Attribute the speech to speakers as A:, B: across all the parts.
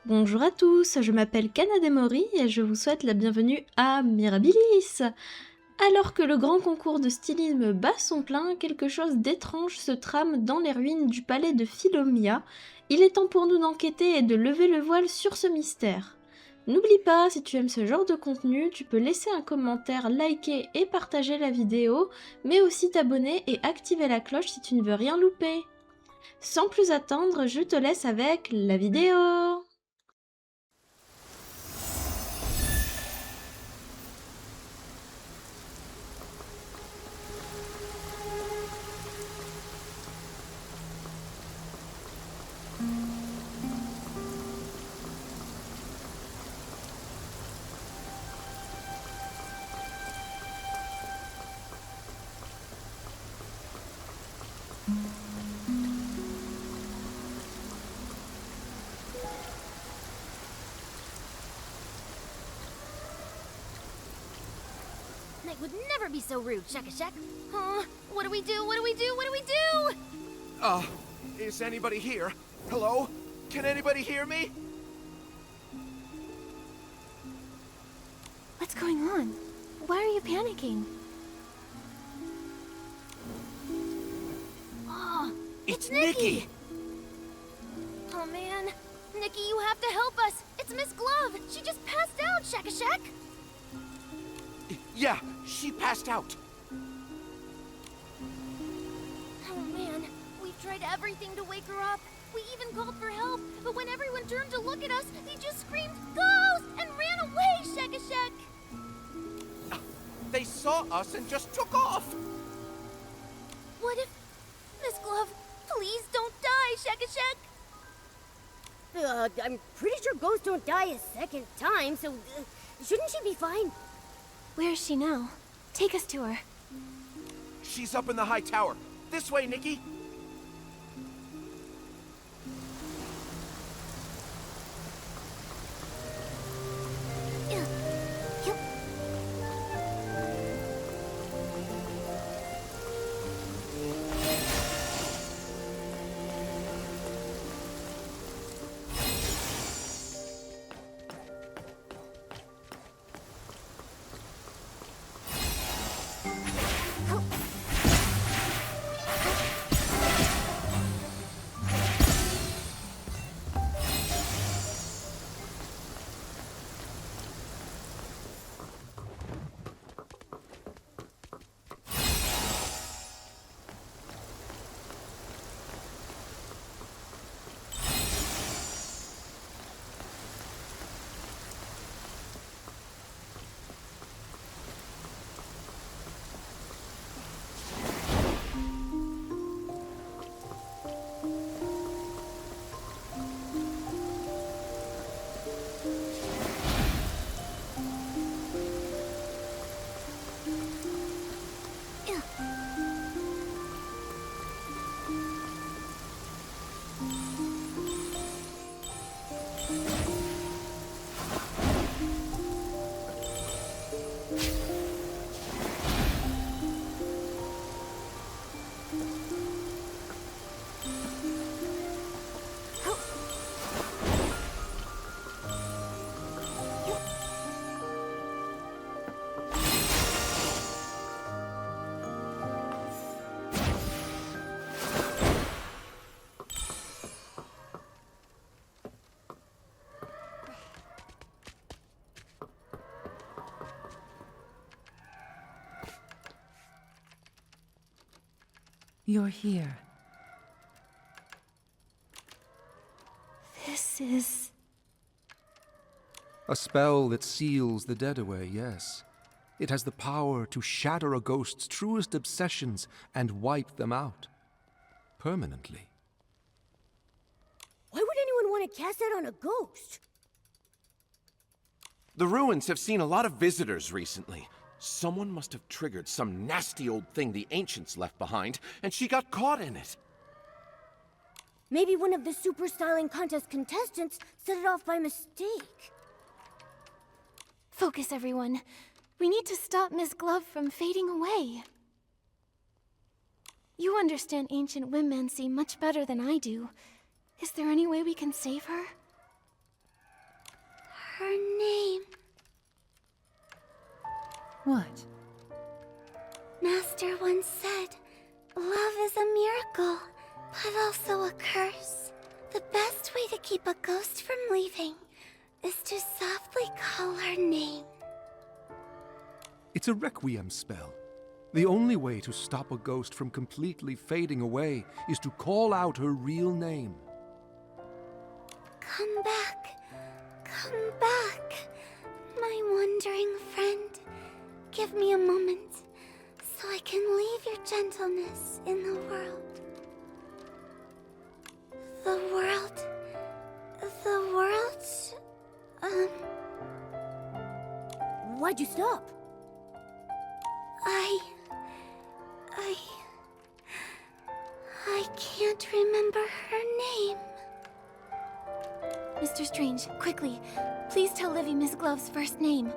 A: Bonjour à tous, je m'appelle KanadeMori et je vous souhaite la bienvenue à Mirabilis. Alors que le grand concours de stylisme bat son plein, quelque chose d'étrange se trame dans les ruines du palais de Philomia. Il est temps pour nous d'enquêter et de lever le voile sur ce mystère. N'oublie pas, si tu aimes ce genre de contenu, tu peux laisser un commentaire, liker et partager la vidéo, mais aussi t'abonner et activer la cloche si tu ne veux rien louper. Sans plus attendre, je te laisse avec la vidéo.
B: Night would never be so rude, Shaka. What do we do? What do we do? What do we do?
C: Is anybody here? Hello? Can anybody hear me?
B: What's going on? Why are you panicking? Oh,
C: It's Nikki!
B: Oh man, Nikki, you have to help us. It's Miss Glove. She just passed out, Shaka.
C: Yeah, she passed out.
B: Oh man, we've tried everything to wake her up. We even called for help, but when everyone turned to look at us, they just screamed, "Ghost!" and ran away, Shaka.
C: They saw us and just took off.
B: What if... Miss Glove, please don't die, Shaka.
D: I'm pretty sure ghosts don't die a second time, so shouldn't she be fine?
B: Where is she now? Take us to her.
C: She's up in the high tower. This way, Nikki.
E: You're here.
B: This is...
F: A spell that seals the dead away, yes. It has the power to shatter a ghost's truest obsessions and wipe them out. Permanently.
D: Why would anyone want to cast that on a ghost?
C: The ruins have seen a lot of visitors recently. Someone must have triggered some nasty old thing the ancients left behind, and she got caught in it.
D: Maybe one of the super styling contest contestants set it off by mistake.
B: Focus, everyone. We need to stop Miss Glove from fading away. You understand ancient womancy much better than I do. Is there any way we can save her?
E: What?
D: Master once said, love is a miracle, but also a curse. The best way to keep a ghost from leaving is to softly call her name.
F: It's a requiem spell. The only way to stop a ghost from completely fading away is to call out her real name.
D: Come back, my wandering friend. Give me a moment, so I can leave your gentleness in the world. Why'd you stop? I can't remember her name. Mr. Strange, quickly, please tell Livy Miss Glove's first name.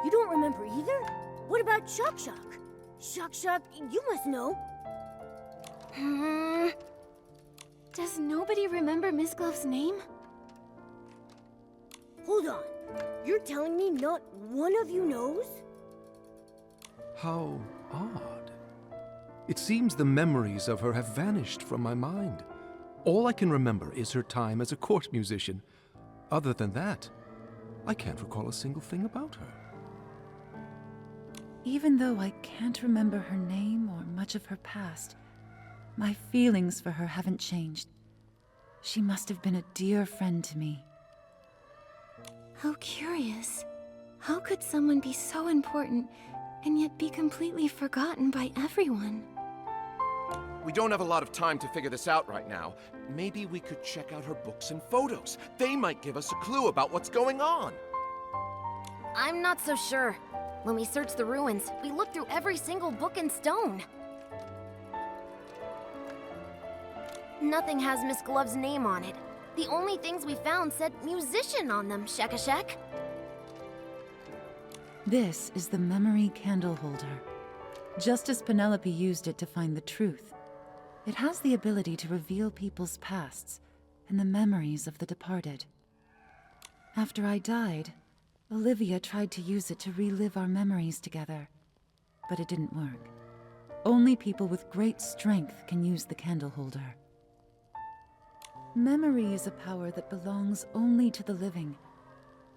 D: You don't remember either? What about Shock Shock? Shock Shock, you must know. Does nobody remember Miss Glove's name? Hold on. You're telling me not one of you knows?
F: How odd. It seems the memories of her have vanished from my mind. All I can remember is her time as a court musician. Other than that, I can't recall a single thing about her.
E: Even though I can't remember her name or much of her past, my feelings for her haven't changed. She must have been a dear friend to me.
D: How curious. How could someone be so important and yet be completely forgotten by everyone?
C: We don't have a lot of time to figure this out right now. Maybe we could check out her books and photos. They might give us a clue about what's going on.
B: I'm not so sure. When we searched the ruins, we looked through every single book in stone. Nothing has Miss Glove's name on it. The only things we found said musician on them, Shek-a-Shek.
E: This is the memory candle holder. Just as Penelope used it to find the truth, it has the ability to reveal people's pasts and the memories of the departed. After I died, Olivia tried to use it to relive our memories together, but it didn't work. Only people with great strength can use the candle holder. Memory is a power that belongs only to the living.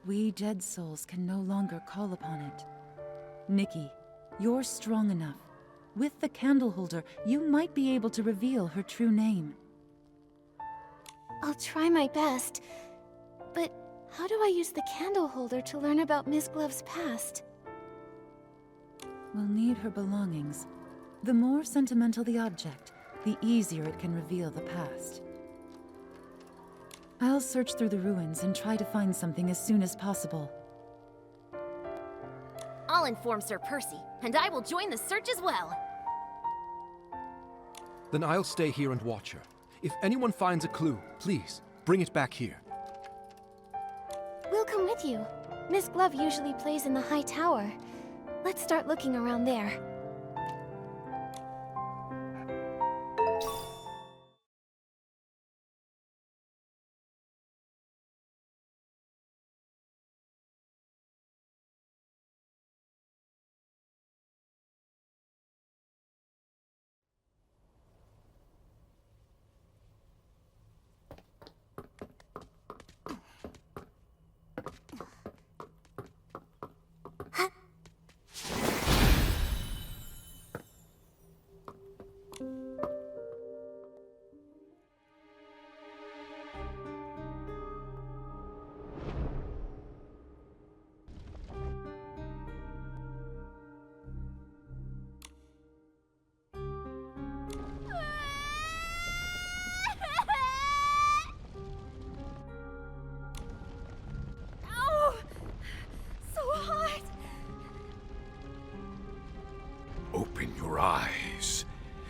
E: We dead souls can no longer call upon it. Nikki, you're strong enough. With the candle holder, you might be able to reveal her true name.
D: I'll try my best. But how do I use the candle holder to learn about Miss Glove's past?
E: We'll need her belongings. The more sentimental the object, the easier it can reveal the past. I'll search through the ruins and try to find something as soon as possible.
B: I'll inform Sir Percy, and I will join the search as well.
F: Then I'll stay here and watch her. If anyone finds a clue, please, bring it back here.
D: We'll come with you. Miss Glove usually plays in the high tower. Let's start looking around there.
C: Open your eyes.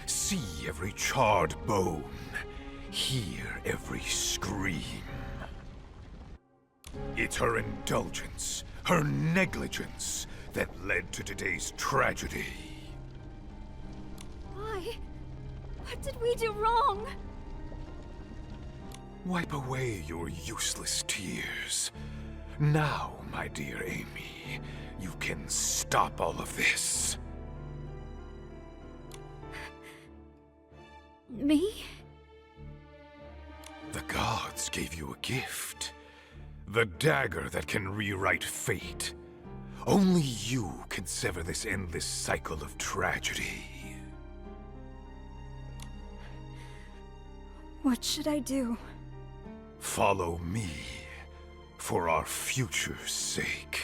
C: See every charred bone. Hear every scream. It's her indulgence, her negligence, that led to today's tragedy.
D: Why? What did we do wrong?
C: Wipe away your useless tears.
G: Now, my dear Amy, you can stop all of this.
D: Me?
G: The gods gave you a gift. The dagger that can rewrite fate. Only you can sever this endless cycle of tragedy.
D: What should I do?
G: Follow me, for our future's sake.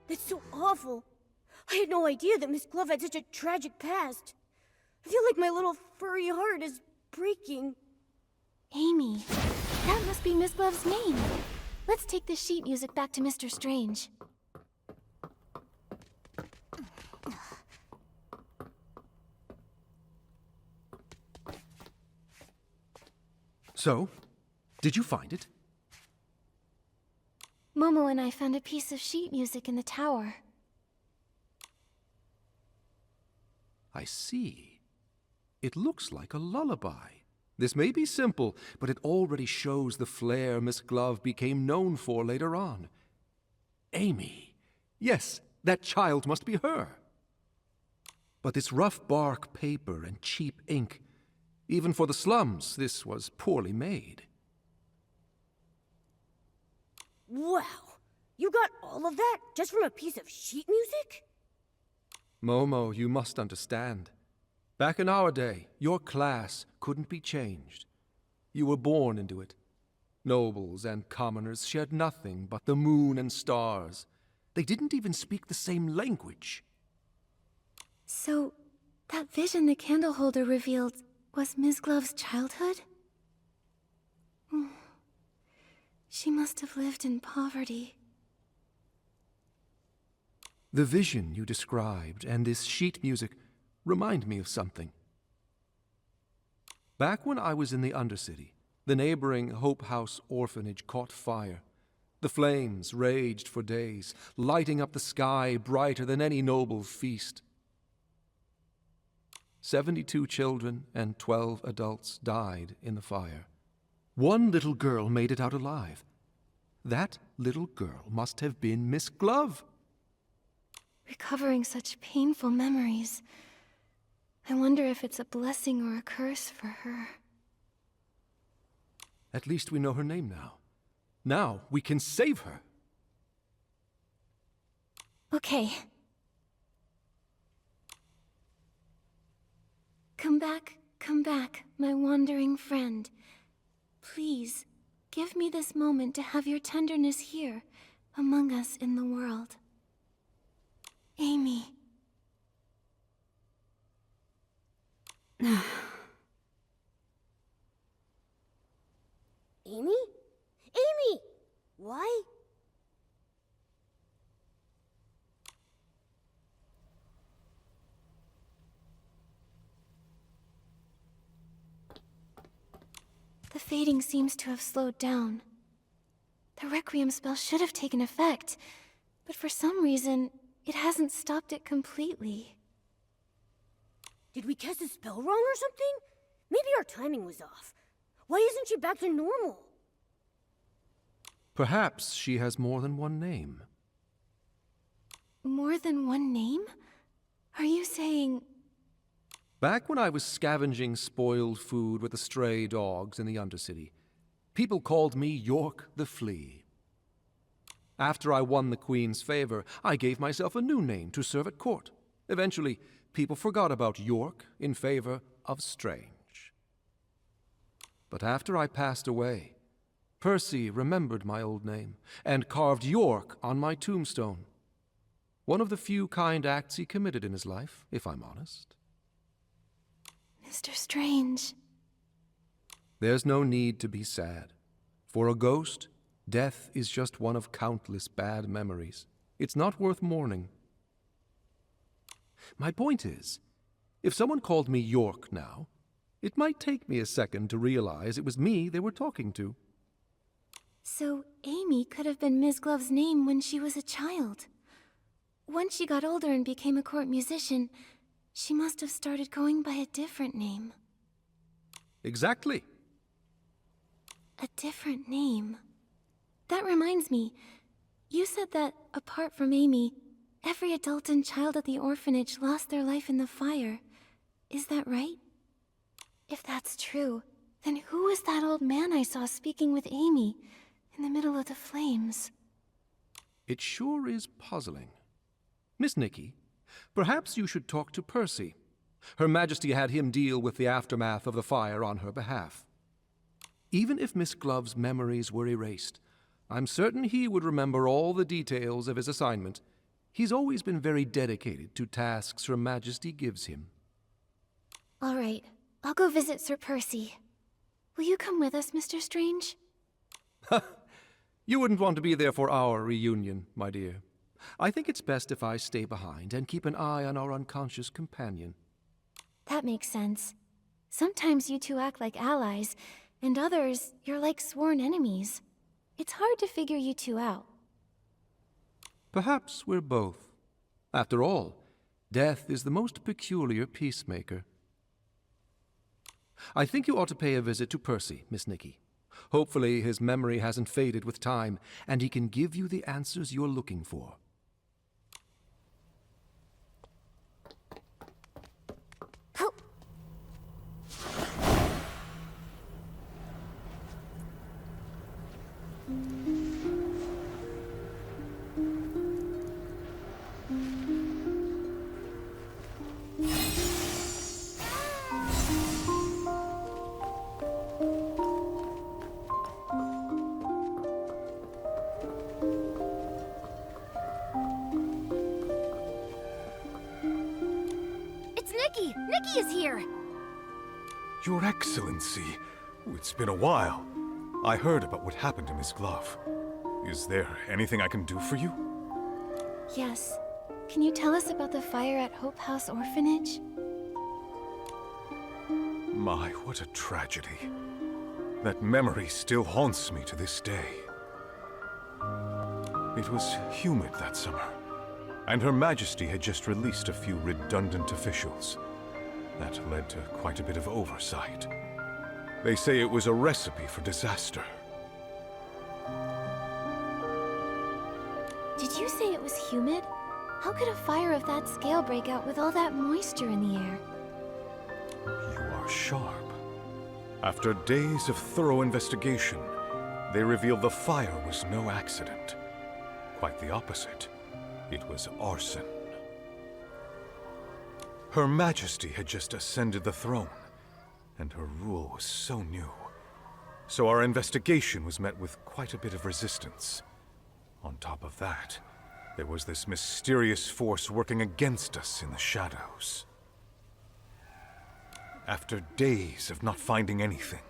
H: That's so awful. I had no idea that Miss Glove had such a tragic past. I feel like my little furry heart is breaking.
B: Amy, that must be Miss Glove's name. Let's take the sheet music back to Mr. Strange.
F: So, did you find it?
B: Momo and I found a piece of sheet music in the tower.
F: I see. It looks like a lullaby. This may be simple, but it already shows the flair Miss Glove became known for later on. Amy. Yes, that child must be her. But this rough bark paper and cheap ink, even for the slums, this was poorly made.
H: Wow! You got all of that just from a piece of sheet music?
F: Momo, you must understand. Back in our day, your class couldn't be changed. You were born into it. Nobles and commoners shared nothing but the moon and stars. They didn't even speak the same language.
B: So, that vision the candle holder revealed was Miss Glove's childhood? She must have lived in poverty.
F: The vision you described and this sheet music remind me of something. Back when I was in the Undercity, the neighboring Hope House orphanage caught fire. The flames raged for days, lighting up the sky brighter than any noble feast. 72 children and 12 adults died in the fire. One little girl made it out alive. That little girl must have been Miss Glove.
B: Recovering such painful memories. I wonder if it's a blessing or a curse for her.
F: At least we know her name now. Now we can save her.
B: Okay. Come back, my wandering friend. Please, give me this moment to have your tenderness here, among us in the world. Amy.
H: Amy? Amy! Why?
B: The fading seems to have slowed down. The Requiem spell should have taken effect, but for some reason, it hasn't stopped it completely.
H: Did we cast a spell wrong or something? Maybe our timing was off. Why isn't she back to normal?
F: Perhaps she has more than one name.
B: More than one name? Are you saying...
F: Back when I was scavenging spoiled food with the stray dogs in the Undercity, people called me York the Flea. After I won the Queen's favor, I gave myself a new name to serve at court. Eventually, people forgot about York in favor of Strange. But after I passed away, Percy remembered my old name and carved York on my tombstone. One of the few kind acts he committed in his life, if I'm honest.
B: Mr. Strange.
F: There's no need to be sad. For a ghost, death is just one of countless bad memories. It's not worth mourning. My point is, If someone called me York now, it might take me a second to realize it was me they were talking to.
B: So Amy could have been Ms. Glove's name when she was a child. Once she got older and became a court musician, she must have started going by a different name.
F: Exactly.
B: A different name. That reminds me, you said that, apart from Amy, every adult and child at the orphanage lost their life in the fire. Is that right? If that's true, then who was that old man I saw speaking with Amy in the middle of the flames?
F: It sure is puzzling. Miss Nikki, perhaps you should talk to Percy. Her Majesty had him deal with the aftermath of the fire on her behalf. Even if Miss Glove's memories were erased, I'm certain he would remember all the details of his assignment. He's always been very dedicated to tasks Her Majesty gives him.
B: All right, I'll go visit Sir Percy. Will you come with us, Mr. Strange?
F: You wouldn't want to be there for our reunion, my dear. I think it's best if I stay behind and keep an eye on our unconscious companion.
B: That makes sense. Sometimes you two act like allies, and others, you're like sworn enemies. It's hard to figure you two out.
F: Perhaps we're both. After all, death is the most peculiar peacemaker. I think you ought to pay a visit to Percy, Miss Nikki. Hopefully his memory hasn't faded with time, and he can give you the answers you're looking for.
H: Nikki is here!
G: Your Excellency, it's been a while. I heard about what happened to Miss Glove. Is there anything I can do for you?
B: Yes. Can you tell us about the fire at Hope House Orphanage?
G: My, what a tragedy. That memory still haunts me to this day. It was humid that summer, and Her Majesty had just released a few redundant officials. That led to quite a bit of oversight. They say it was a recipe for disaster.
B: Did you say it was humid? How could a fire of that scale break out with all that moisture in the air?
G: You are sharp. After days of thorough investigation, they revealed the fire was no accident. Quite the opposite. It was arson. Her Majesty had just ascended the throne, and her rule was so new. So our investigation was met with quite a bit of resistance. On top of that, there was this mysterious force working against us in the shadows. After days of not finding anything,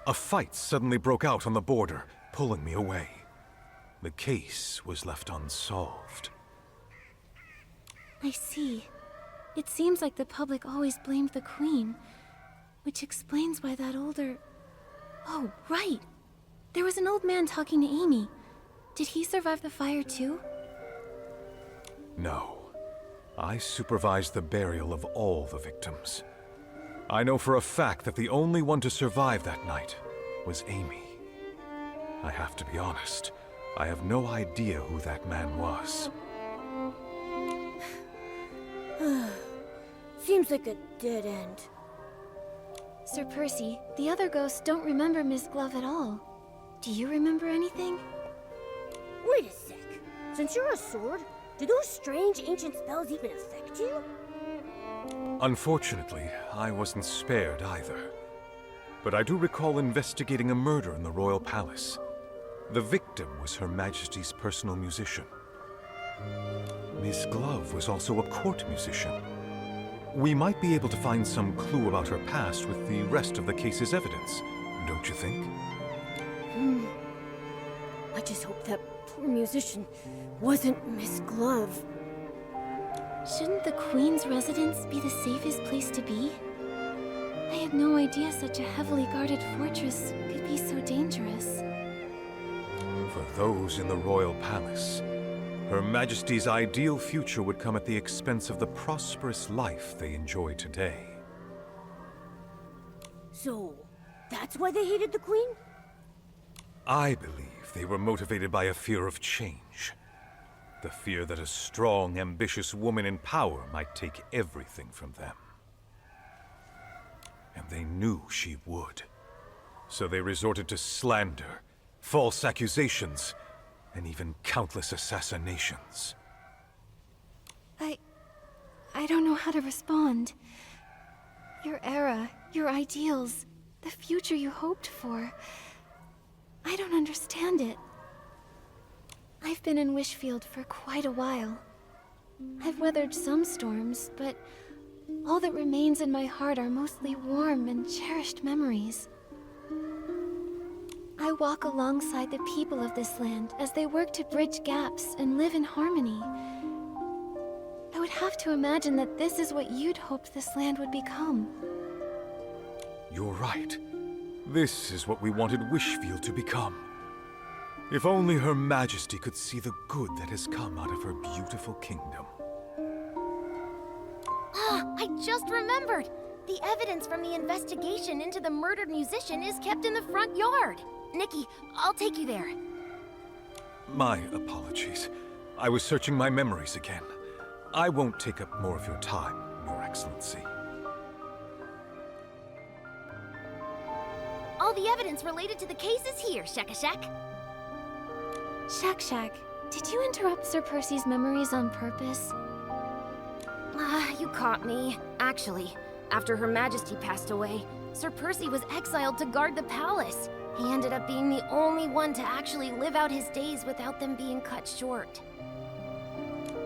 G: a fight suddenly broke out on the border, pulling me away. The case was left unsolved.
B: I see. It seems like the public always blamed the Queen, which explains why that older... Oh, right! There was an old man talking to Amy. Did he survive the fire too?
G: No. I supervised the burial of all the victims. I know for a fact that the only one to survive that night was Amy. I have to be honest, I have no idea who that man was.
H: Seems like a dead end.
B: Sir Percy, the other ghosts don't remember Miss Glove at all. Do you remember anything?
H: Wait a sec. Since you're a sword, do those strange ancient spells even affect you?
G: Unfortunately, I wasn't spared either. But I do recall investigating a murder in the royal palace. The victim was Her Majesty's personal musician. Miss Glove was also a court musician. We might be able to find some clue about her past with the rest of the case's evidence, don't you think?
H: I just hope that poor musician wasn't Miss Glove.
B: Shouldn't the Queen's residence be the safest place to be? I had no idea such a heavily guarded fortress could be so dangerous.
G: For those in the royal palace, Her Majesty's ideal future would come at the expense of the prosperous life they enjoy today.
H: So, that's why they hated the Queen?
G: I believe they were motivated by a fear of change. The fear that a strong, ambitious woman in power might take everything from them. And they knew she would. So they resorted to slander, false accusations, and even countless assassinations.
B: I don't know how to respond. Your era, your ideals, the future you hoped for. I don't understand it. I've been in Wishfield for quite a while. I've weathered some storms, but all that remains in my heart are mostly warm and cherished memories. I walk alongside the people of this land as they work to bridge gaps and live in harmony. I would have to imagine that this is what you'd hoped this land would become.
G: You're right. This is what we wanted Wishfield to become. If only Her Majesty could see the good that has come out of her beautiful kingdom.
I: I just remembered! The evidence from the investigation into the murdered musician is kept in the front yard. Nikki, I'll take you there.
G: My apologies. I was searching my memories again. I won't take up more of your time, Your Excellency.
I: All the evidence related to the case is here, Shakashak.
B: Shak, did you interrupt Sir Percy's memories on purpose?
I: You caught me. Actually, after Her Majesty passed away, Sir Percy was exiled to guard the palace. He ended up being the only one to actually live out his days without them being cut short.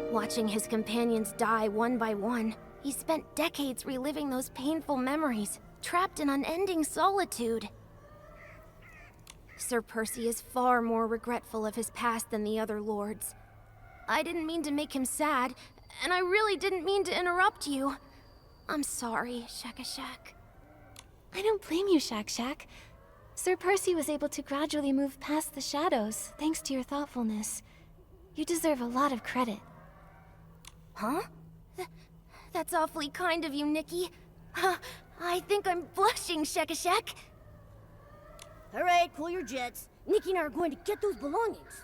I: Watching his companions die one by one, he spent decades reliving those painful memories, trapped in unending solitude. Sir Percy is far more regretful of his past than the other lords. I didn't mean to make him sad, and I really didn't mean to interrupt you. I'm sorry, Shakashak.
B: I don't blame you, Shak. Sir Percy was able to gradually move past the shadows, thanks to your thoughtfulness. You deserve a lot of credit.
I: Huh? That's awfully kind of you, Nikki. I think I'm blushing, Shakashak.
H: Alright, cool your jets. Nikki and I are going to get those belongings.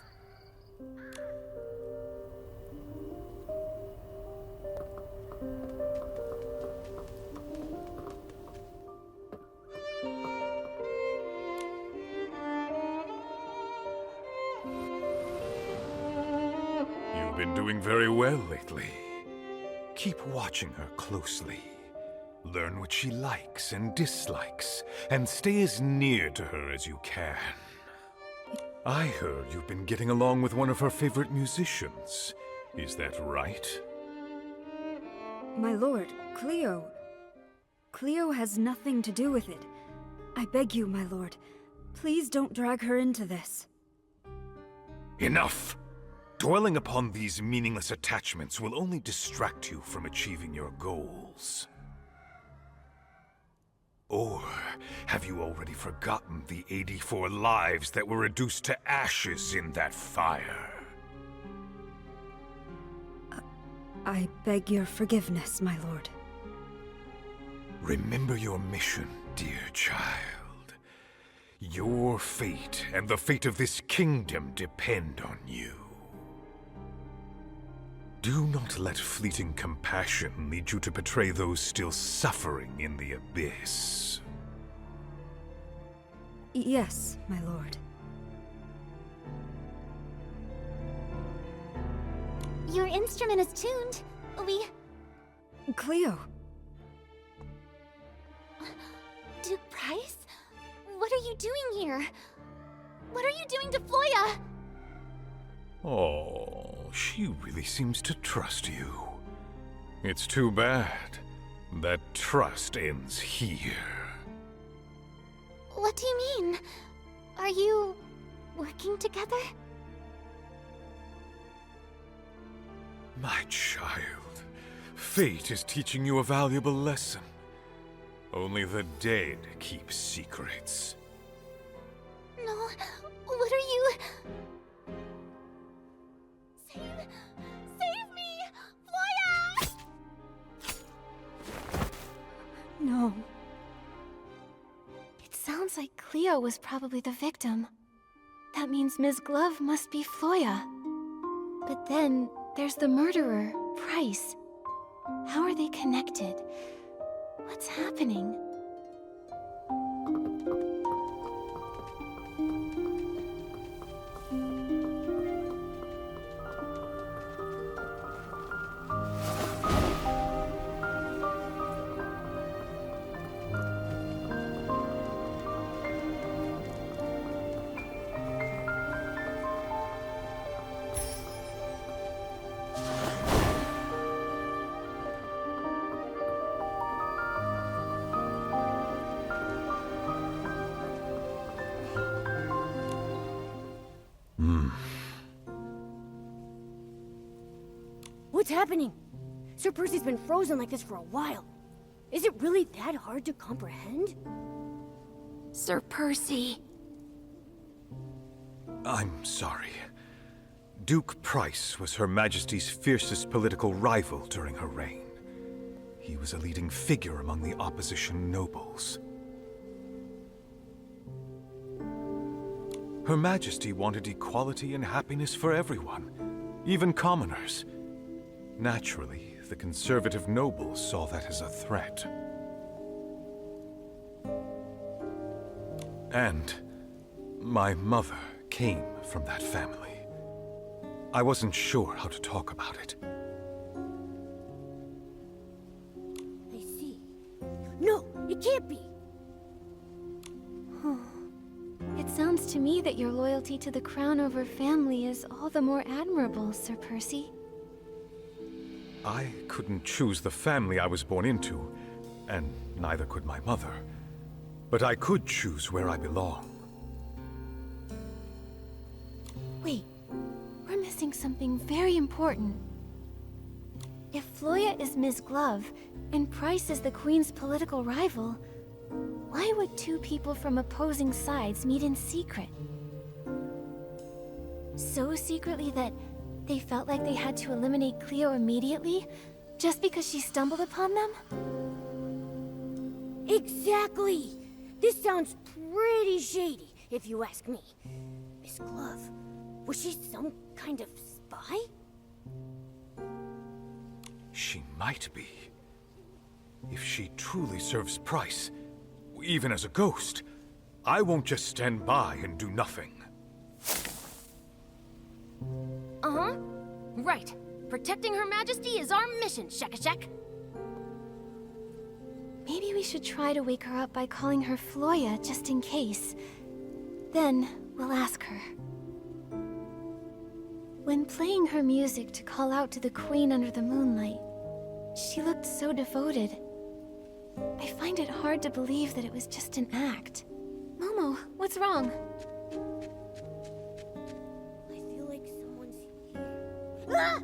G: You've been doing very well lately. Keep watching her closely. Learn what she likes and dislikes, and stay as near to her as you can. I heard you've been getting along with one of her favorite musicians. Is that right?
J: My lord, Cleo. Cleo has nothing to do with it. I beg you, my lord, please don't drag her into this.
G: Enough! Dwelling upon these meaningless attachments will only distract you from achieving your goals. Or have you already forgotten the 84 lives that were reduced to ashes in that fire?
J: I beg your forgiveness, my lord.
G: Remember your mission, dear child. Your fate and the fate of this kingdom depend on you. Do not let fleeting compassion lead you to betray those still suffering in the abyss.
J: Yes, my lord.
D: Your instrument is tuned.
J: Cleo.
D: Duke Price? What are you doing here? What are you doing to Floya?
G: Oh, she really seems to trust you. It's too bad that trust ends here.
D: What do you mean? Are you working together?
G: My child, Fate is teaching you a valuable lesson. Only the dead keep secrets.
D: No, what are you... Save me! Floya!
J: No.
B: It sounds like Cleo was probably the victim. That means Ms. Glove must be Floya. But then, there's the murderer, Price. How are they connected? What's happening?
H: What's happening? Sir Percy's been frozen like this for a while. Is it really that hard to comprehend?
I: Sir Percy.
G: I'm sorry. Duke Price was Her Majesty's fiercest political rival during her reign. He was a leading figure among the opposition nobles. Her Majesty wanted equality and happiness for everyone, even commoners. Naturally, the conservative nobles saw that as a threat. And my mother came from that family. I wasn't sure how to talk about it.
H: I see. No, it can't be!
B: It sounds to me that your loyalty to the crown over family is all the more admirable, Sir Percy.
G: I couldn't choose the family I was born into, and neither could my mother. But I could choose where I belong.
B: Wait, we're missing something very important. If Floya is Ms. Glove, and Price is the Queen's political rival, why would two people from opposing sides meet in secret? So secretly that they felt like they had to eliminate Cleo immediately, just because she stumbled upon them?
H: Exactly! This sounds pretty shady, if you ask me. Miss Glove, was she some kind of spy?
G: She might be. If she truly serves Price, even as a ghost, I won't just stand by and do nothing.
I: Uh-huh. Right. Protecting Her Majesty is our mission, Shekashek.
B: Maybe we should try to wake her up by calling her Floya, just in case. Then, we'll ask her. When playing her music to call out to the Queen under the moonlight, she looked so devoted. I find it hard to believe that it was just an act. Momo, what's wrong?
H: I feel like someone's here. Ah!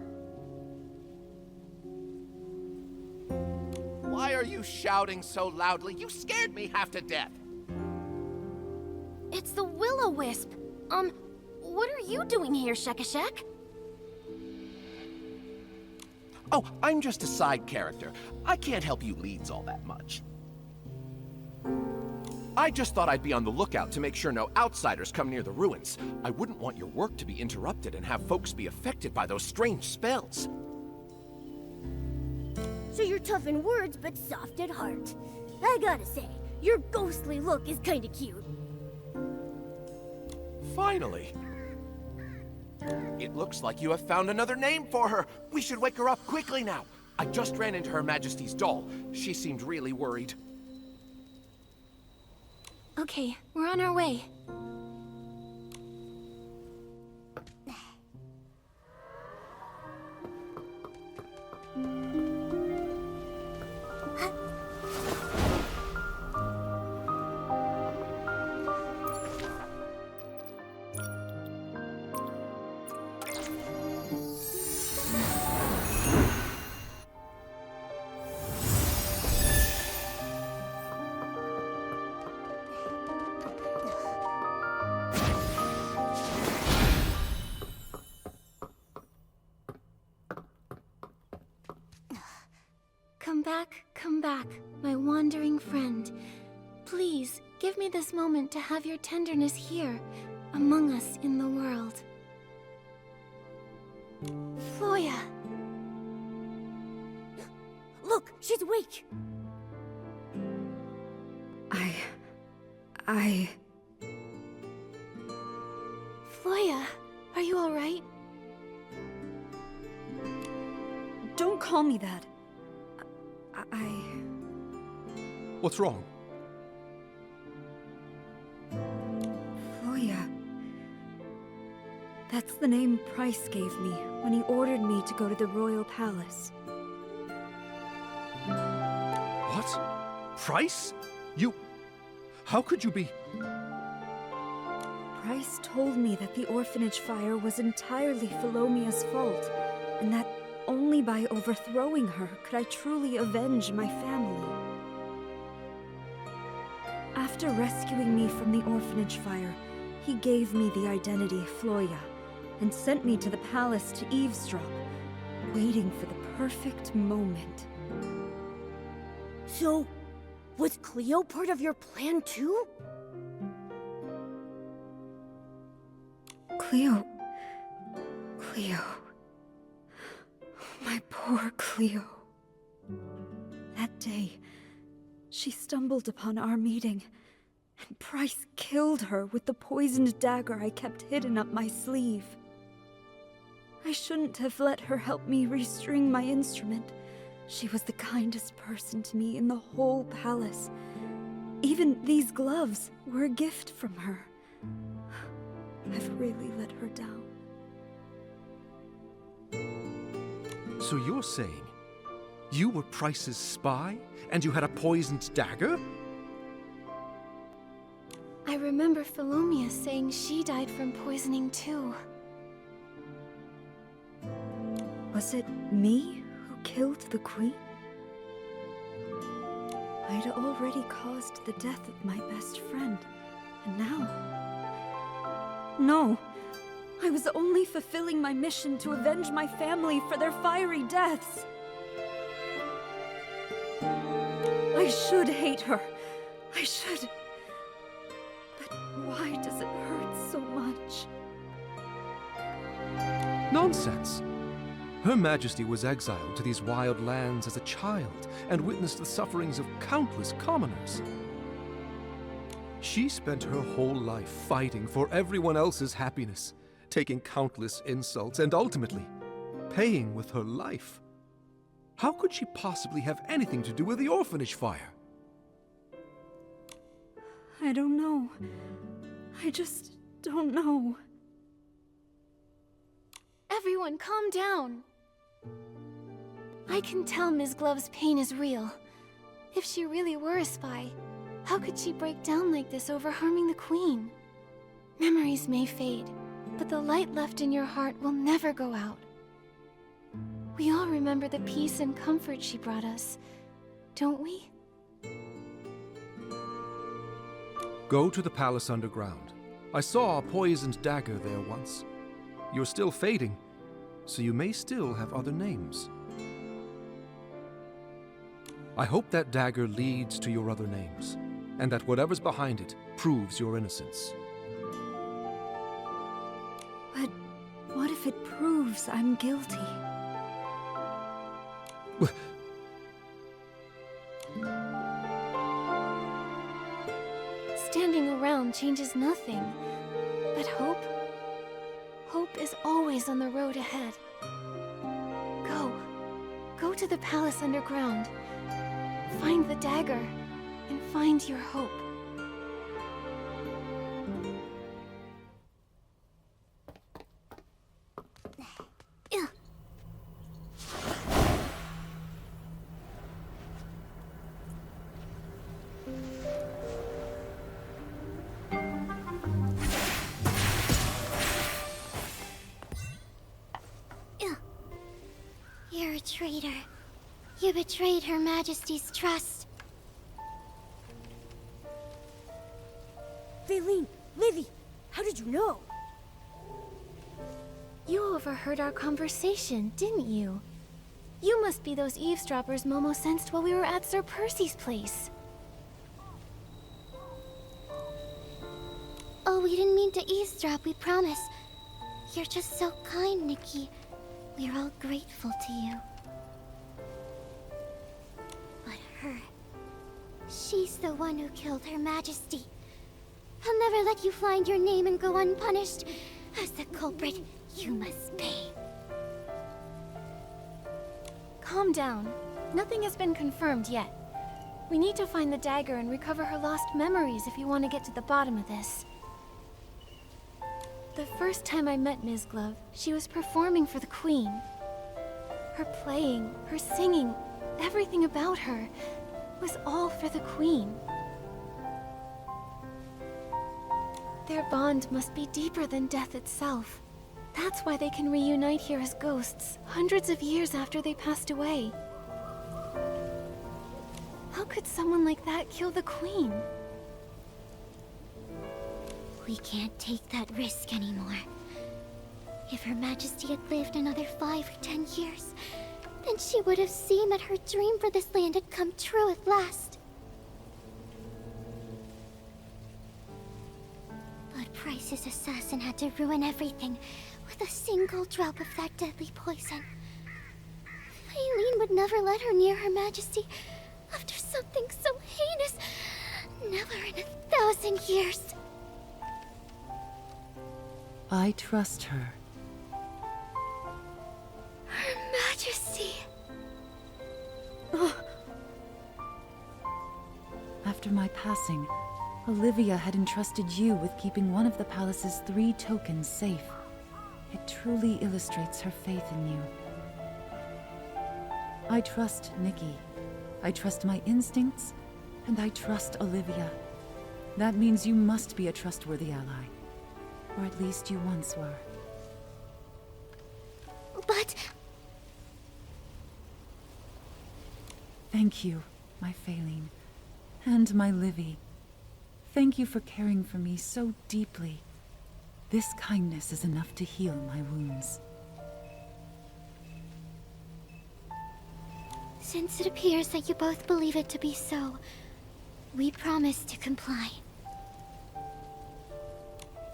C: Why are you shouting so loudly? You scared me half to death.
I: It's the Will-O-Wisp. What are you doing here, Shekashek?
C: Oh, I'm just a side character. I can't help you leads all that much. I just thought I'd be on the lookout to make sure no outsiders come near the ruins. I wouldn't want your work to be interrupted and have folks be affected by those strange spells.
H: So you're tough in words, but soft at heart. I gotta say, your ghostly look is kinda cute.
C: Finally. It looks like you have found another name for her. We should wake her up quickly now. I just ran into Her Majesty's doll. She seemed really worried.
B: Okay, we're on our way. come back, my wandering friend. Please, give me this moment to have your tenderness here, among us in the world. Floya!
H: Look, she's awake!
B: Floya, are you alright?
J: Don't call me that.
F: What's wrong?
J: Floya. That's the name Price gave me when he ordered me to go to the royal palace.
F: What? Price? You... How could you be...
J: Price told me that the orphanage fire was entirely Philomia's fault, and that only by overthrowing her could I truly avenge my family. After rescuing me from the orphanage fire, he gave me the identity Floya, and sent me to the palace to eavesdrop, waiting for the perfect moment.
H: So, was Cleo part of your plan too?
J: Cleo. My poor Cleo. That day, she stumbled upon our meeting, and Price killed her with the poisoned dagger I kept hidden up my sleeve. I shouldn't have let her help me restring my instrument. She was the kindest person to me in the whole palace. Even these gloves were a gift from her. I've really let her down.
F: So you're saying you were Price's spy, and you had a poisoned dagger?
B: I remember Philomia saying she died from poisoning too.
J: Was it me who killed the queen? I'd already caused the death of my best friend, and now... No! I was only fulfilling my mission to avenge my family for their fiery deaths! I should hate her. I should... But why does it hurt so much?
F: Nonsense! Her Majesty was exiled to these wild lands as a child and witnessed the sufferings of countless commoners. She spent her whole life fighting for everyone else's happiness, taking countless insults and ultimately paying with her life. How could she possibly have anything to do with the orphanage fire?
J: I don't know. I just don't know.
B: Everyone, calm down. I can tell Ms. Glove's pain is real. If she really were a spy, how could she break down like this over harming the Queen? Memories may fade, but the light left in your heart will never go out. We all remember the peace and comfort she brought us, don't we?
F: Go to the palace underground. I saw a poisoned dagger there once. You're still fading, so you may still have other names. I hope that dagger leads to your other names, and that whatever's behind it proves your innocence.
J: But what if it proves I'm guilty?
B: Standing around changes nothing, but hope? Hope is always on the road ahead. Go to the palace underground. Find the dagger, and find your hope.
D: You're a traitor. You betrayed Her Majesty's trust.
H: Valine, Livy, how did you know?
B: You overheard our conversation, didn't you? You must be those eavesdroppers Momo sensed while we were at Sir Percy's place.
D: Oh, we didn't mean to eavesdrop, we promise. You're just so kind, Nikki. We're all grateful to you. But her... she's the one who killed Her Majesty. I'll never let you find your name and go unpunished. As the culprit, you must pay.
B: Calm down. Nothing has been confirmed yet. We need to find the dagger and recover her lost memories if you want to get to the bottom of this. The first time I met Ms. Glove, she was performing for the Queen. Her playing, her singing, everything about her was all for the Queen. Their bond must be deeper than death itself. That's why they can reunite here as ghosts, hundreds of years after they passed away. How could someone like that kill the Queen?
D: We can't take that risk anymore. If Her Majesty had lived another 5 or 10 years, then she would have seen that her dream for this land had come true at last. But Price's assassin had to ruin everything with a single drop of that deadly poison. Eileen would never let her near Her Majesty after something so heinous. Never in 1,000 years.
E: I trust her.
D: Her Majesty.
E: After my passing, Olivia had entrusted you with keeping one of the palace's 3 tokens safe. It truly illustrates her faith in you. I trust Nikki. I trust my instincts, and I trust Olivia. That means you must be a trustworthy ally. Or at least you once were.
D: But...
E: Thank you, my Phaline. And my Livy. Thank you for caring for me so deeply. This kindness is enough to heal my wounds.
D: Since it appears that you both believe it to be so, we promise to comply.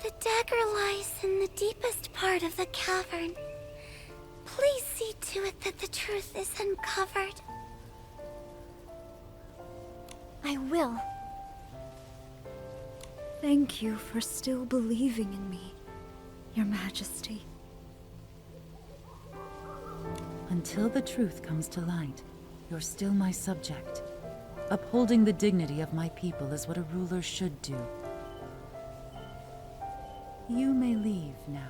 D: The dagger lies in the deepest part of the cavern. Please see to it that the truth is uncovered.
B: I will.
J: Thank you for still believing in me, Your Majesty.
E: Until the truth comes to light, you're still my subject. Upholding the dignity of my people is what a ruler should do. You may leave now.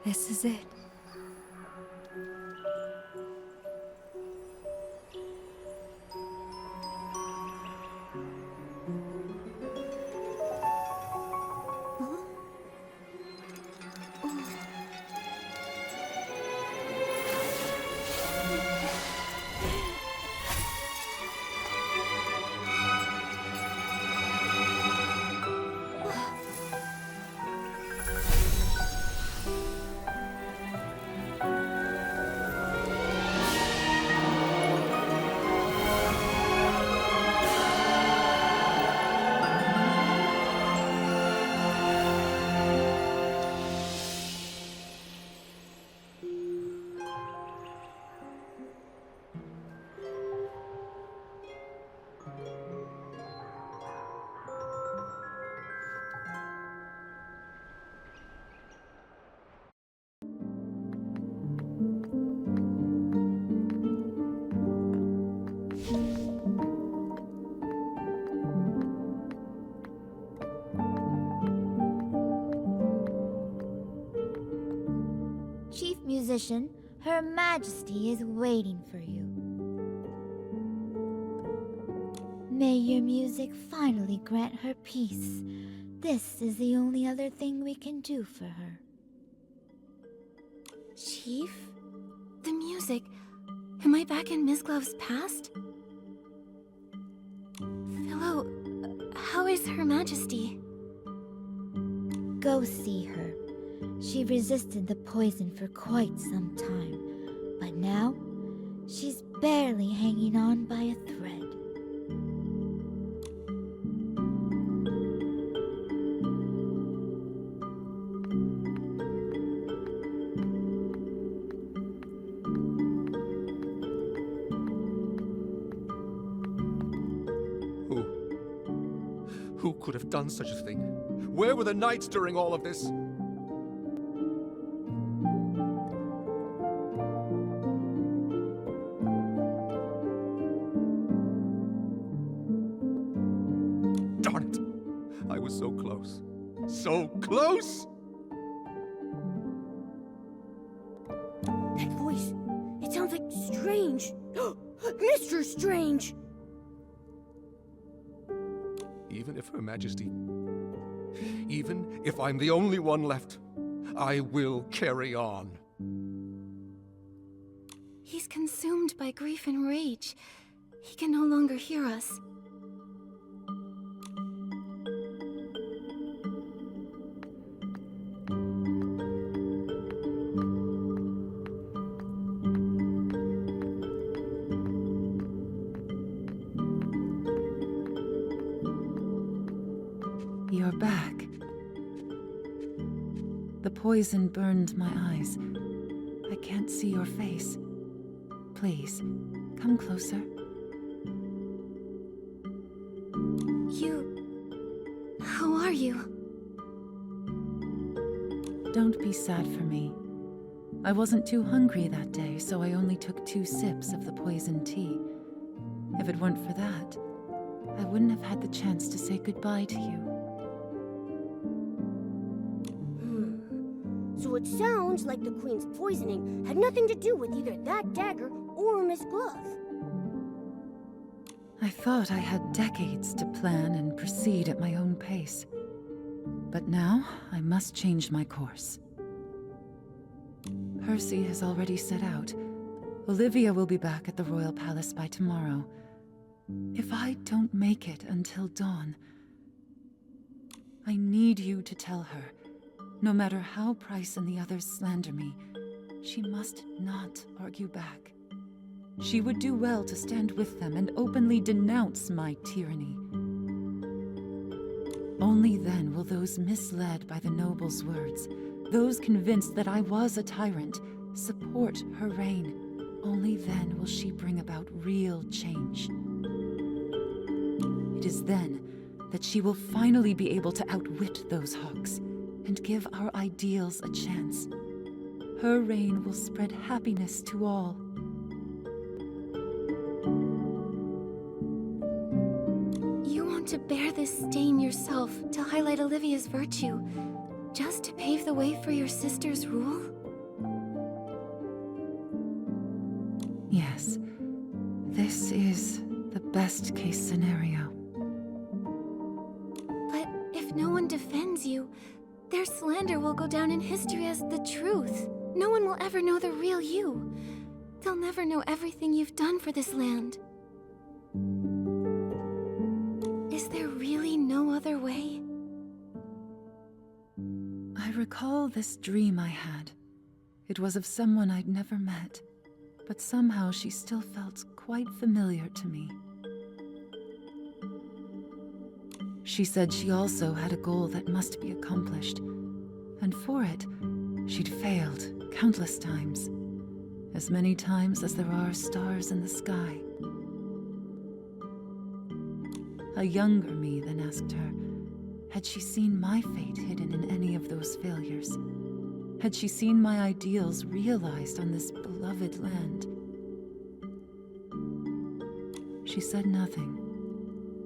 J: This is it.
D: musician, Her Majesty is waiting for you. May your music finally grant her peace. This is the only other thing we can do for her.
B: Chief? The music. Am I back in Miss Glove's past? Philo, how is Her Majesty?
D: Go see her. She resisted the poison for quite some time, but now she's barely hanging on by a thread.
F: Who could have done such a thing? Where were the knights during all of this? Darn it! I was so close. So close!
H: That voice, it sounds like Strange. Mr. Strange!
F: Even if Her Majesty... Even if I'm the only one left, I will carry on.
B: He's consumed by grief and rage. He can no longer hear us.
E: You're back. The poison burned my eyes. I can't see your face. Please, come closer.
B: How are you?
E: Don't be sad for me. I wasn't too hungry that day, so I only took 2 sips of the poison tea. If it weren't for that, I wouldn't have had the chance to say goodbye to you.
H: So it sounds like the Queen's poisoning had nothing to do with either that dagger or Miss Glove.
E: I thought I had decades to plan and proceed at my own pace. But now, I must change my course. Percy has already set out. Olivia will be back at the Royal Palace by tomorrow. If I don't make it until dawn, I need you to tell her, no matter how Price and the others slander me, she must not argue back. She would do well to stand with them and openly denounce my tyranny. Only then will those misled by the noble's words, those convinced that I was a tyrant, support her reign. Only then will she bring about real change. It is then that she will finally be able to outwit those hawks and give our ideals a chance. Her reign will spread happiness to all.
B: You want to bear this stain yourself to highlight Olivia's virtue, just to pave the way for your sister's rule?
E: Yes, this is the best-case scenario.
B: But if no one defends you, their slander will go down in history as the truth. No one will ever know the real you. They'll never know everything you've done for this land. Is there really no other way?
E: I recall this dream I had. It was of someone I'd never met, but somehow she still felt quite familiar to me. She said she also had a goal that must be accomplished, and for it, she'd failed countless times, as many times as there are stars in the sky. A younger me then asked her, had she seen my fate hidden in any of those failures? Had she seen my ideals realized on this beloved land? She said nothing.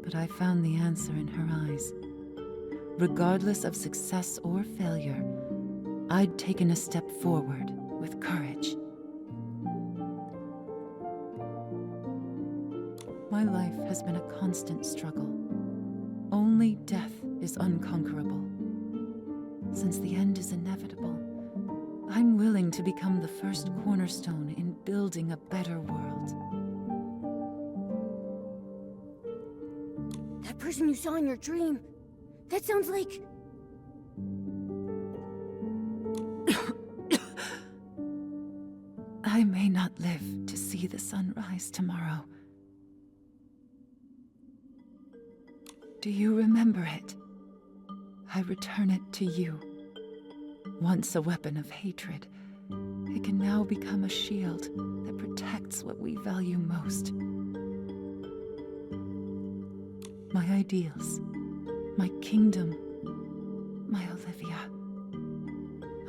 E: But I found the answer in her eyes. Regardless of success or failure, I'd taken a step forward, with courage. My life has been a constant struggle. Only death is unconquerable. Since the end is inevitable, I'm willing to become the first cornerstone in building a better world.
H: That person you saw in your dream, that sounds like...
E: I may not live to see the sun rise tomorrow. Do you remember it? I return it to you. Once a weapon of hatred, it can now become a shield that protects what we value most. My ideals, my kingdom, my Olivia.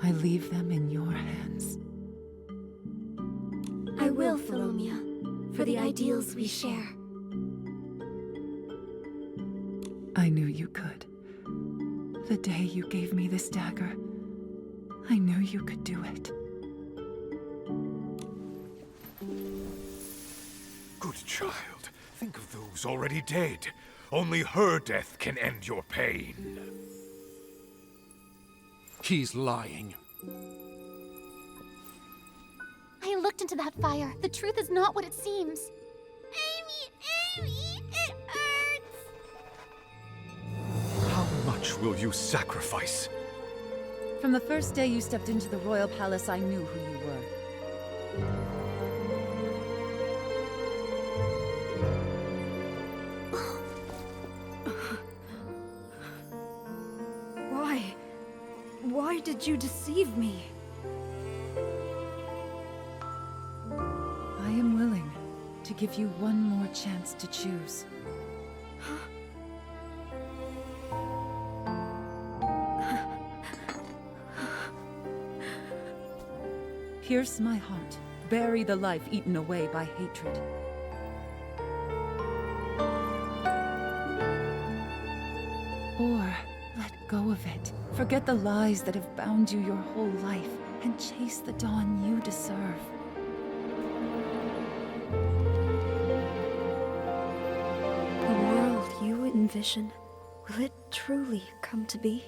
E: I leave them in your hands.
B: I will, Philomia, for the ideals we share.
E: I knew you could. The day you gave me this dagger, I knew you could do it.
G: Good child, think of those already dead. Only her death can end your pain.
F: He's lying.
D: I looked into that fire. The truth is not what it seems. Amy, it hurts!
G: How much will you sacrifice?
E: From the first day you stepped into the royal palace, I knew who you were.
J: Why did you deceive me?
E: I am willing to give you one more chance to choose. Pierce my heart, bury the life eaten away by hatred. Or let go of it. Forget the lies that have bound you your whole life and chase the dawn you deserve.
J: The world you envision, will it truly come to be?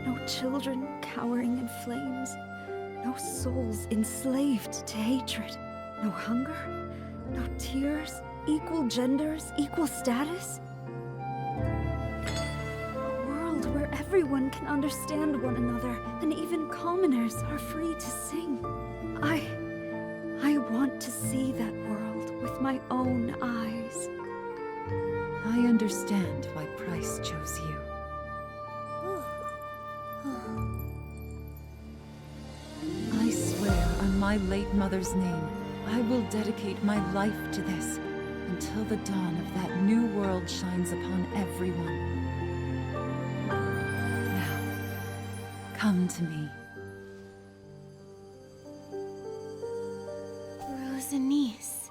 J: No children cowering in flames, no souls enslaved to hatred, no hunger, no tears, equal genders, equal status? A world where everyone can understand one another, and even commoners are free to sing. I want to see that world with my own eyes.
E: I understand why Price chose you. I swear on my late mother's name, I will dedicate my life to this until the dawn of that new world shines upon everyone. Now, come to me.
B: Rosanice.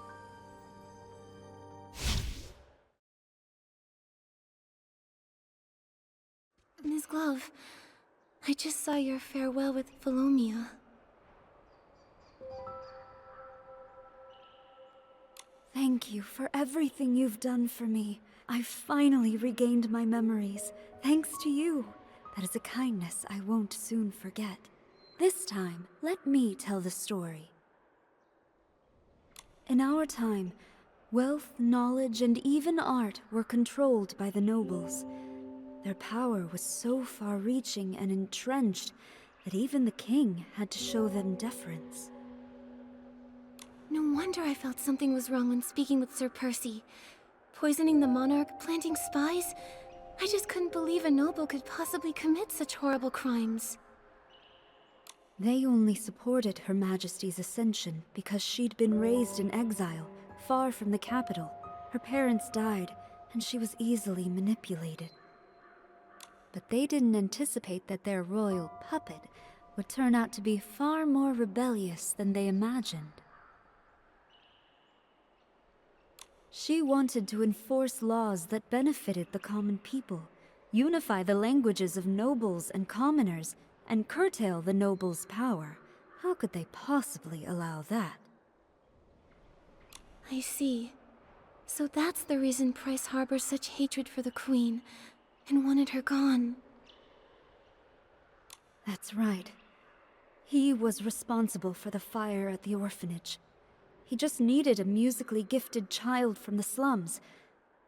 B: Ms. Glove, I just saw your farewell with Philomia.
J: Thank you for everything you've done for me. I've finally regained my memories, thanks to you. That is a kindness I won't soon forget. This time, let me tell the story. In our time, wealth, knowledge, and even art were controlled by the nobles. Their power was so far-reaching and entrenched that even the king had to show them deference.
B: No wonder I felt something was wrong when speaking with Sir Percy. Poisoning the monarch, planting spies? I just couldn't believe a noble could possibly commit such horrible crimes.
J: They only supported Her Majesty's ascension because she'd been raised in exile, far from the capital. Her parents died, and she was easily manipulated. But they didn't anticipate that their royal puppet would turn out to be far more rebellious than they imagined. She wanted to enforce laws that benefited the common people, unify the languages of nobles and commoners, and curtail the nobles' power, How could they possibly allow that?
B: I see. So that's the reason Price harbors such hatred for the Queen, and wanted her gone.
J: That's right. He was responsible for the fire at the orphanage. He just needed a musically gifted child from the slums,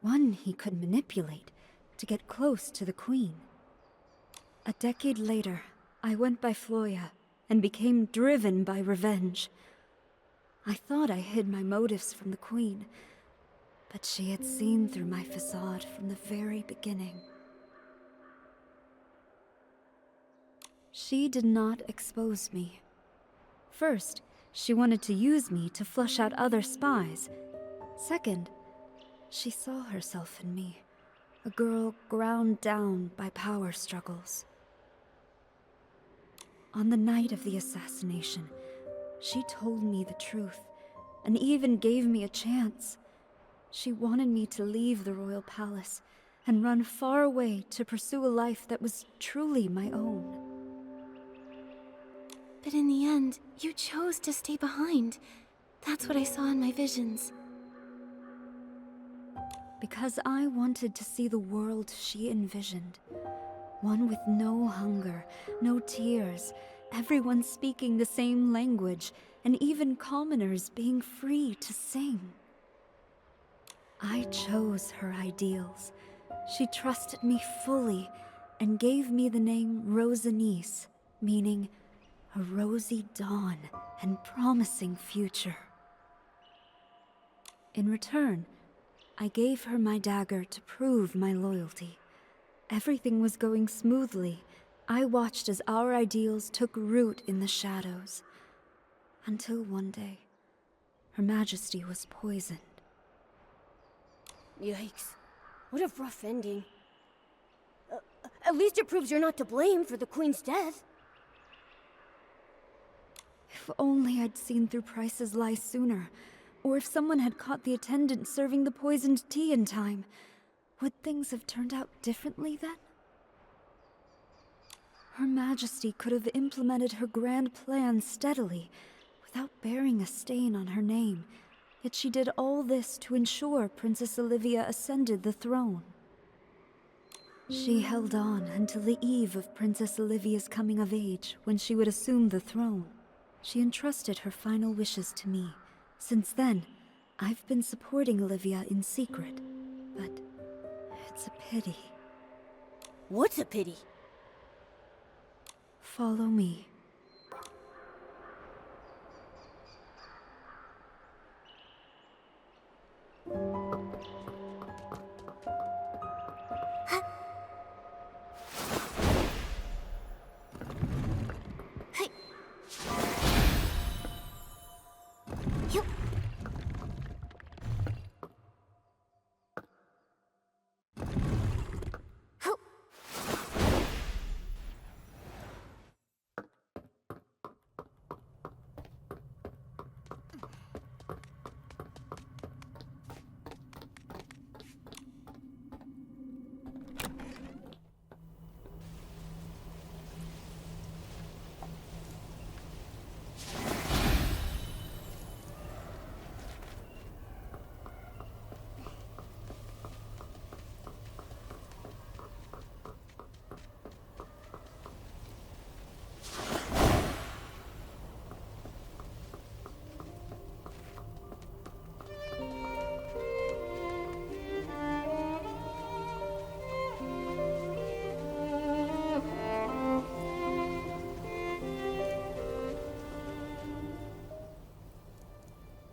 J: one he could manipulate to get close to the Queen. A decade later, I went by Philomia and became driven by revenge. I thought I hid my motives from the Queen, but she had seen through my facade from the very beginning. She did not expose me. First, she wanted to use me to flush out other spies. Second, she saw herself in me, a girl ground down by power struggles. On the night of the assassination, she told me the truth, and even gave me a chance. She wanted me to leave the royal palace and run far away to pursue a life that was truly my own.
B: But in the end, you chose to stay behind. That's what I saw in my visions.
J: Because I wanted to see the world she envisioned. One with no hunger, no tears, everyone speaking the same language, and even commoners being free to sing. I chose her ideals. She trusted me fully and gave me the name Rosanice, meaning a rosy dawn and promising future. In return, I gave her my dagger to prove my loyalty. Everything was going smoothly. I watched as our ideals took root in the shadows. Until one day, Her Majesty was poisoned.
H: Yikes. What a rough ending. At least it proves you're not to blame for the Queen's death.
J: If only I'd seen through Price's lies sooner, or if someone had caught the attendant serving the poisoned tea in time. Would things have turned out differently then? Her Majesty could have implemented her grand plan steadily, without bearing a stain on her name, yet she did all this to ensure Princess Olivia ascended the throne. She held on until the eve of Princess Olivia's coming of age, when she would assume the throne. She entrusted her final wishes to me. Since then, I've been supporting Olivia in secret, but it's a pity.
H: What's a pity?
J: Follow me.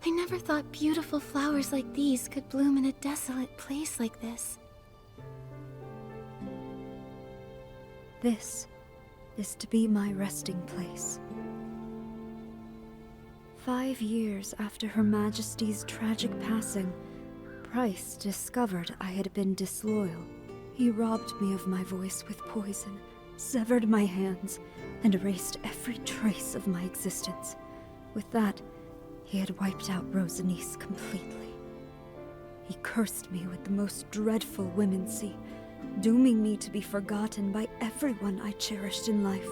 B: I never thought beautiful flowers like these could bloom in a desolate place like this.
J: This is to be my resting place. 5 years after Her Majesty's tragic passing, Price discovered I had been disloyal. He robbed me of my voice with poison, severed my hands, and erased every trace of my existence. With that, he had wiped out Rosanice completely. He cursed me with the most dreadful womancy, dooming me to be forgotten by everyone I cherished in life.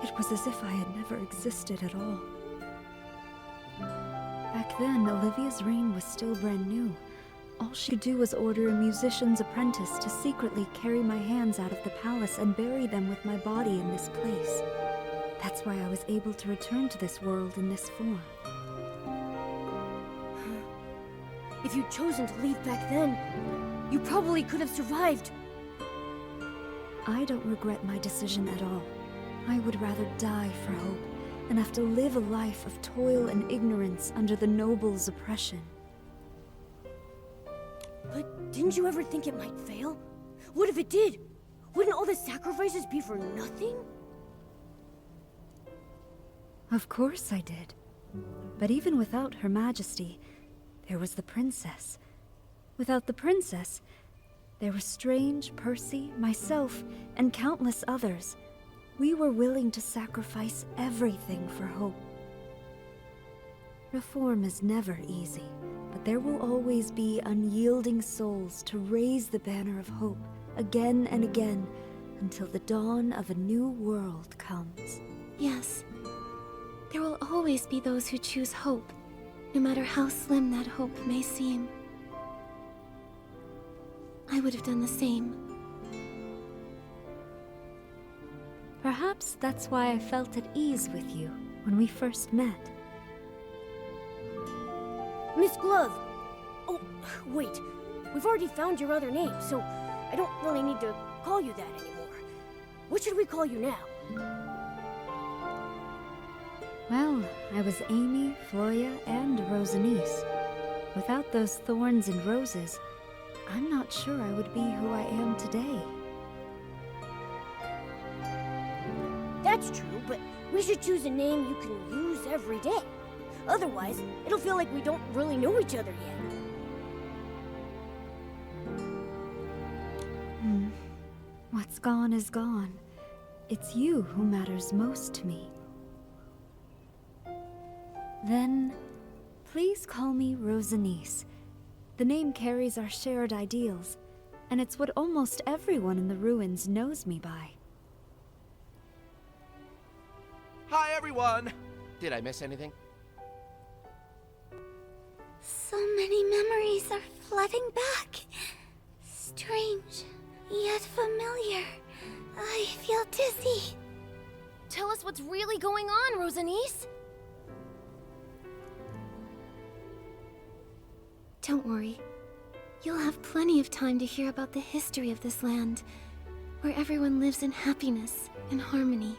J: It was as if I had never existed at all. Back then, Olivia's reign was still brand new. All she could do was order a musician's apprentice to secretly carry my hands out of the palace and bury them with my body in this place. That's why I was able to return to this world in this form.
H: If you'd chosen to leave back then, you probably could have survived.
J: I don't regret my decision at all. I would rather die for hope than have to live a life of toil and ignorance under the nobles' oppression.
H: But didn't you ever think it might fail? What if it did? Wouldn't all the sacrifices be for nothing?
J: Of course I did. But even without Her Majesty, there was the princess. Without the princess, there were Strange, Percy, myself, and countless others. We were willing to sacrifice everything for hope. Reform is never easy, but there will always be unyielding souls to raise the banner of hope again and again until the dawn of a new world comes.
B: Yes. There will always be those who choose hope, no matter how slim that hope may seem. I would have done the same.
J: Perhaps that's why I felt at ease with you when we first met.
H: Miss Glove! Oh, wait. We've already found your other name, so I don't really need to call you that anymore. What should we call you now?
J: Well, I was Amy, Floria, and Rosanice. Without those thorns and roses, I'm not sure I would be who I am today.
H: That's true, but we should choose a name you can use every day. Otherwise, it'll feel like we don't really know each other yet.
J: What's gone is gone. It's you who matters most to me. Then, please call me Rosanice. The name carries our shared ideals, and it's what almost everyone in the ruins knows me by.
C: Hi, everyone! Did I miss anything?
D: So many memories are flooding back. Strange, yet familiar. I feel dizzy.
I: Tell us what's really going on, Rosanice.
B: Don't worry. You'll have plenty of time to hear about the history of this land, where everyone lives in happiness and harmony.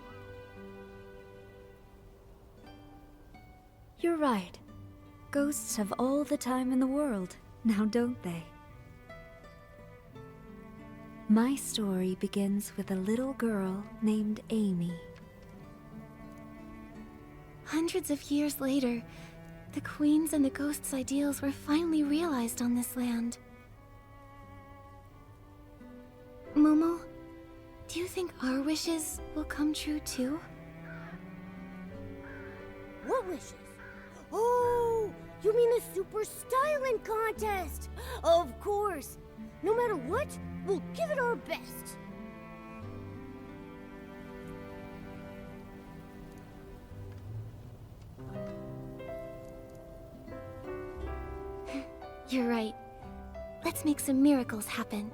J: You're right. Ghosts have all the time in the world, now don't they? My story begins with a little girl named Amy.
B: Hundreds of years later, the Queen's and the Ghost's ideals were finally realized on this land. Momo, do you think our wishes will come true too?
H: What wishes? Oh, you mean the super styling contest? Of course. No matter what, we'll give it our best.
B: You're right. Let's make some miracles happen.